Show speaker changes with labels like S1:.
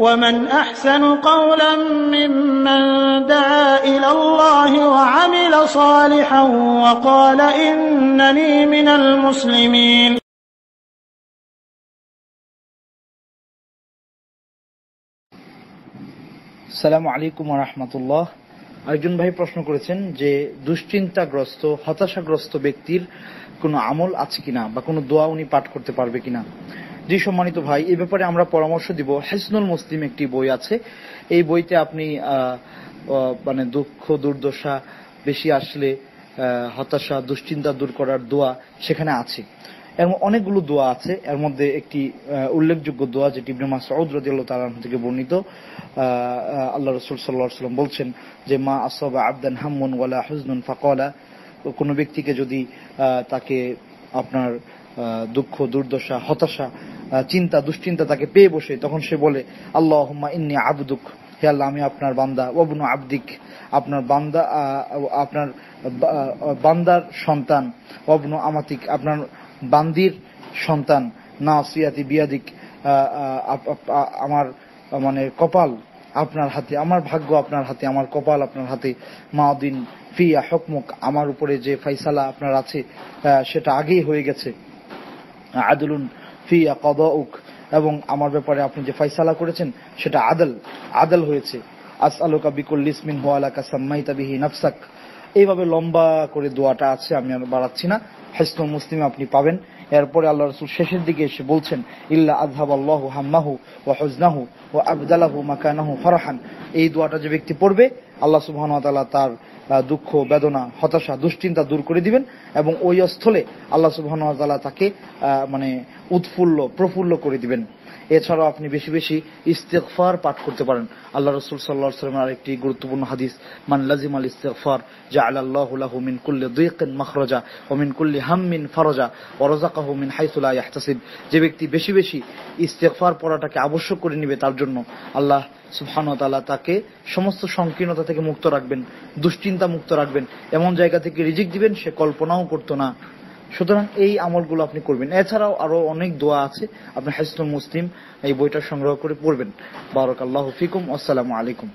S1: ومن أحسن قولا ممن دعا إلى الله وعمل صالحا وقال إنني من المسلمين.
S2: আসসালামু আলাইকুম ওয়া রাহমাতুল্লাহ। একজন ভাই প্রশ্ন করেছেন যে দুশ্চিন্তাগ্রস্ত হতাশাগ্রস্ত ব্যক্তির কোনো আমল আছে কিনা বা কোনো দোয়া উনি পাঠ করতে পারবে কিনা। জি সম্মানিত ভাই, এই ব্যাপারে আমরা পরামর্শ দিব। হিসনুল মুসলিম একটি বই আছে, এই বইতে আপনি মানে দুঃখ দুর্দশা বেশি আসলে হতাশা দুশ্চিন্তা দূর করার দোয়া সেখানে আছে। এর অনেকগুলো দোয়া আছে, এর মধ্যে একটি উল্লেখযোগ্য দোয়া যেটি ইবনে মাসউদ রাদিয়াল্লাহু তাআলা আনহু থেকে বর্ণিত। আল্লাহ রাসূল সাল্লাল্লাহু আলাইহি ওয়াসাল্লাম বলছেন যে মা আসাবা আবদান হাম্মুন ওয়ালা হুজনুন ফাকালা, কোনো ব্যক্তিকে যদি তাকে আপনার দুঃখ দুর্দশা হতাশা চিন্তা দুশ্চিন্তা তাকে পেয়ে বসে, তখন সে বলে আল্লাহুম্মা ইন্নী আবদুক, হে আল্লাহ আমি আপনার বান্দা, ওয়াবনু আবদিক আপনার বান্দা, আপনার বান্দার সন্তান, ওয়াবনু আমাতিক আপনার বান্দির সন্তান, নাসিয়াতি বিয়াদিক আমার মানে কপাল আপনার হাতে, আমার ভাগ্য আপনার হাতে, আমার কপাল আপনার হাতে, মাদিন ফিয়া হুকমুক আমার উপরে যে ফয়সালা আপনার আছে সেটা আগেই হয়ে গেছে, আদলুন ফিয়া কদাউক এবং আমার ব্যাপারে আপনি যে ফয়সালা করেছেন সেটা আদল হয়েছে, আসআলুকা বিকুল্লি ইসমিন হুয়া লাকা সাম্মাইতা বিহি নাফসাক। এইভাবে লম্বা করে দোয়াটা আছে, আমি আর বাড়াচ্ছি না, হিসনুল মুসলিমে আপনি পাবেন। এরপরে আল্লাহ রাসূল শেষের দিকে এসে বলছেন ইল্লা আযহাবাল্লাহু হাম্মাহু ওয়া হুজনাহু ওয়া আবদালাহু মাকানাহু ফারহান। এই দোয়াটা যে ব্যক্তি পড়বে আল্লাহ সুবহানাহু ওয়া তাআলা তার দুঃখ বেদনা হতাশা দুশ্চিন্তা দূর করে দিবেন এবং ওই স্থলে আল্লাহ সুবহানাহু ওয়া তাআলা তাকে মানে প্রফুল্ল করে দিবেন। এছাড়াও আপনি বেশি বেশি ইস্তিগফার পাঠ করতে পারেন। আল্লাহ রাসূল সাল্লাল্লাহু আলাইহি ওয়াসাল্লামের আরেকটি গুরুত্বপূর্ণ হাদিস, মান লাজিমাল ইস্তিগফার জাআলাল্লাহু লাহু মিন কুল্লি দিকিন মাখরাজা ওয়া মিন কুল্লি হাম্মিন ফারাজা ওয়া রাযাকাহু মিন হাইসু লা ইয়াহতাসিব। যে ব্যক্তি বেশি বেশি ইস্তিগফার পড়াটাকে আবশ্যক করে নেবে তার জন্য আল্লাহ সুবহানাহু ওয়া তাআলা তাকে সমস্ত সংকীর্ণতা থেকে মুক্ত রাখবেন, দুশ্চিন্তা মুক্ত রাখবেন, এমন জায়গা থেকে রিজিক দিবেন সে কল্পনাও করতো না। সুতরাং এই আমলগুলো আপনি করবেন। এছাড়াও আরো অনেক দোয়া আছে, আপনি হিসনুল মুসলিম এই বইটা সংগ্রহ করে পড়বেন। বারাকাল্লাহু ফিকুম, আসসালামু আলাইকুম।